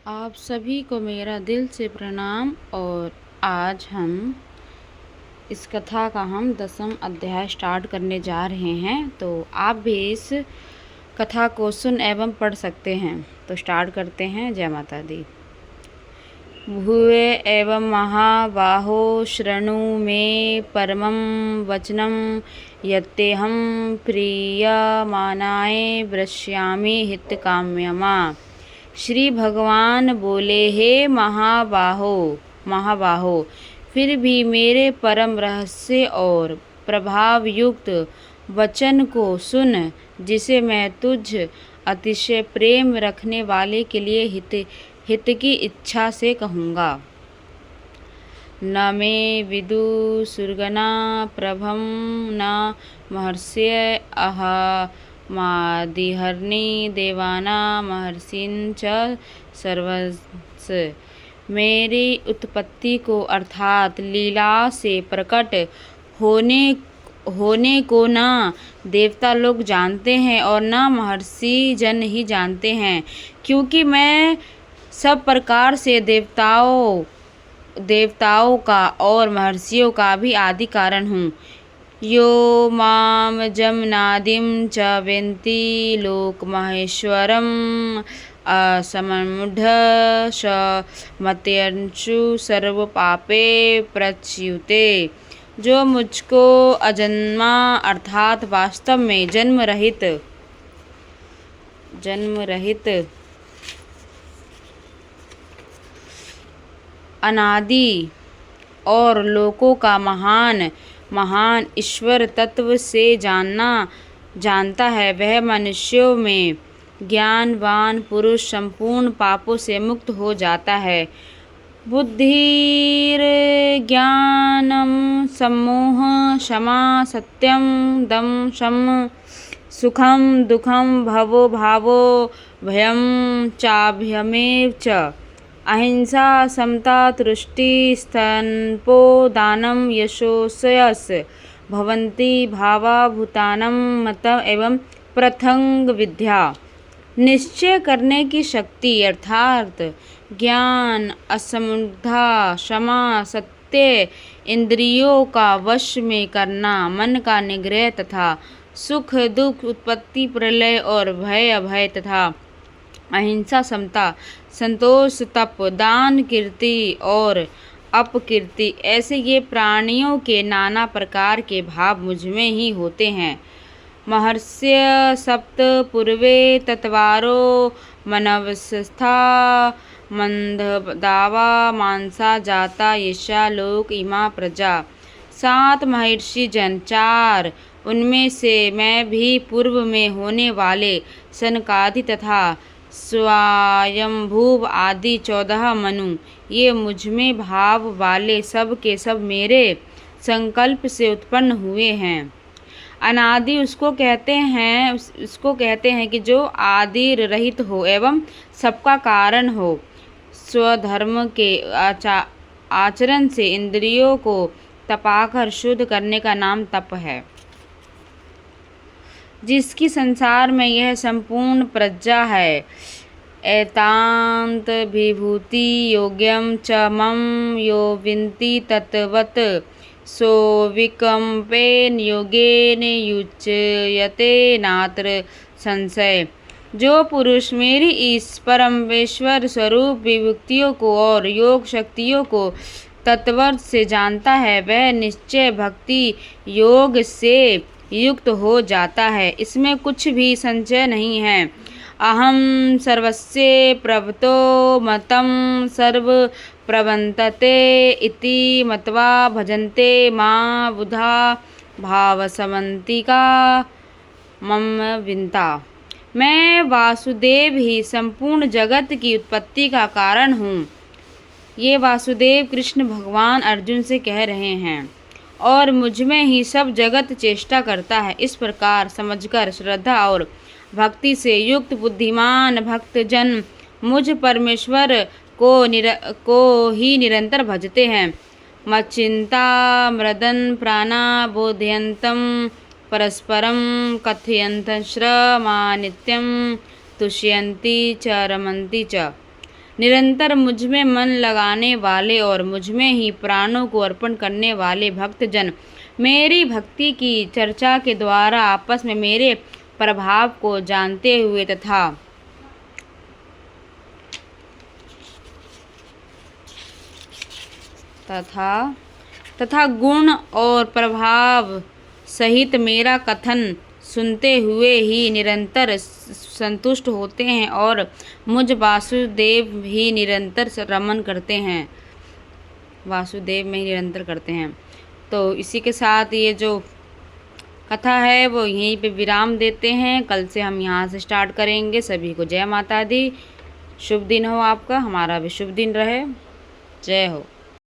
आप सभी को मेरा दिल से प्रणाम। और आज हम इस कथा का हम 10वां अध्याय स्टार्ट करने जा रहे हैं। तो आप भी इस कथा को सुन एवं पढ़ सकते हैं। तो स्टार्ट करते हैं। जय माता दी। भूये एवं महाबाहो शृणु मे परमं वचनं यत्तेऽहं प्रीयमाणाय वक्ष्यामि हितकाम्यमा। श्री भगवान बोले, हे महाबाहो, फिर भी मेरे परम रहस्य और प्रभाव युक्त वचन को सुन, जिसे मैं तुझ अतिशय प्रेम रखने वाले के लिए हित की इच्छा से कहूँगा। न मे विदुषुर्गणा प्रभं न महर्षय मादिहर्नि देवाना महर्षिं च सर्वंस। मेरी उत्पत्ति को अर्थात लीला से प्रकट होने को न देवता लोग जानते हैं और न महर्षि जन ही जानते हैं, क्योंकि मैं सब प्रकार से देवताओं का और महर्षियों का भी आदि कारण हूँ। यो माम जमनादिं च वेत्ति लोकमहेश्वरम् असम्मूढ़ स मत्यंशु सर्वपापे प्रच्युते। जो मुझको अजन्मा अर्थात वास्तव में जन्म रहित अनादि और लोकों का महान ईश्वर तत्व से जानता है, वह मनुष्यों में ज्ञानवान पुरुष संपूर्ण पापों से मुक्त हो जाता है। बुद्धिर ज्ञानम सम्मोह क्षमा सत्यम दम शम सुखम दुखम भवो भावो भयम चाभयमेव च अहिंसा समता तुष्टि स्तनपो दानम यशोश्रेयस भवन्ति भावा भूतानम मतम एवं प्रथंग विद्या। निश्चय करने की शक्ति अर्थात ज्ञान, असम्मूढ़ता, क्षमा, सत्य, इंद्रियों का वश में करना, मन का निग्रह तथा सुख दुख, उत्पत्ति प्रलय और भय अभय तथा अहिंसा समता, संतोष, तप, दान, कीर्ति और अपकीर्ति, ऐसे ये प्राणियों के नाना प्रकार के भाव मुझ में ही होते हैं। महर्ष्य सप्त पूर्वे तत्वारो मनवस्था मंददावा मानसा जाता येषा लोक इमा प्रजा। 7 महर्षि जन, 4 उनमें से मैं भी पूर्व में होने वाले सनकादि तथा स्वयंभू आदि 14 मनु, ये मुझ में भाव वाले सब के सब मेरे संकल्प से उत्पन्न हुए हैं। अनादि उसको कहते हैं कि जो आदि रहित हो एवं सबका कारण हो। स्वधर्म के आचरण से इंद्रियों को तपाकर शुद्ध करने का नाम तप है। जिसकी संसार में यह संपूर्ण प्रज्ञा है। एतांत विभूति योग्यम च मम यो विन्ति तत्वत् सो विकम्पेन योगेन युच्यते नात्र संशय। जो पुरुष मेरी इस परमेश्वर स्वरूप विभूतियों को और योग शक्तियों को तत्व से जानता है, वह निश्चय भक्ति योग से युक्त हो जाता है। इसमें कुछ भी संशय नहीं है। अहम सर्वस्य प्रभतो मतं सर्व प्रबंधते इति मत्वा भजन्ते मां बुधा भावसमन्तिका मम विन्ता। मैं वासुदेव ही संपूर्ण जगत की उत्पत्ति का कारण हूँ। ये वासुदेव कृष्ण भगवान अर्जुन से कह रहे हैं। और मुझ में ही सब जगत चेष्टा करता है। इस प्रकार समझकर श्रद्धा और भक्ति से युक्त बुद्धिमान भक्त जन मुझ परमेश्वर को ही निरंतर भजते हैं। मच्चिंता मृदन प्राणा बोधयंतम परस्परम कथयंत श्रमा नित्यम तुष्यन्ति च रमन्ति च। निरंतर मुझ में मन लगाने वाले और मुझ में ही प्राणों को अर्पण करने वाले भक्तजन मेरी भक्ति की चर्चा के द्वारा आपस में मेरे प्रभाव को जानते हुए तथा गुण और प्रभाव सहित मेरा कथन सुनते हुए ही निरंतर संतुष्ट होते हैं और मुझ वासुदेव ही निरंतर रमन करते हैं, वासुदेव में ही निरंतर करते हैं। तो इसी के साथ ये जो कथा है वो यहीं पे विराम देते हैं। कल से हम यहाँ से स्टार्ट करेंगे। सभी को जय माता दी। शुभ दिन हो आपका, हमारा भी शुभ दिन रहे। जय हो।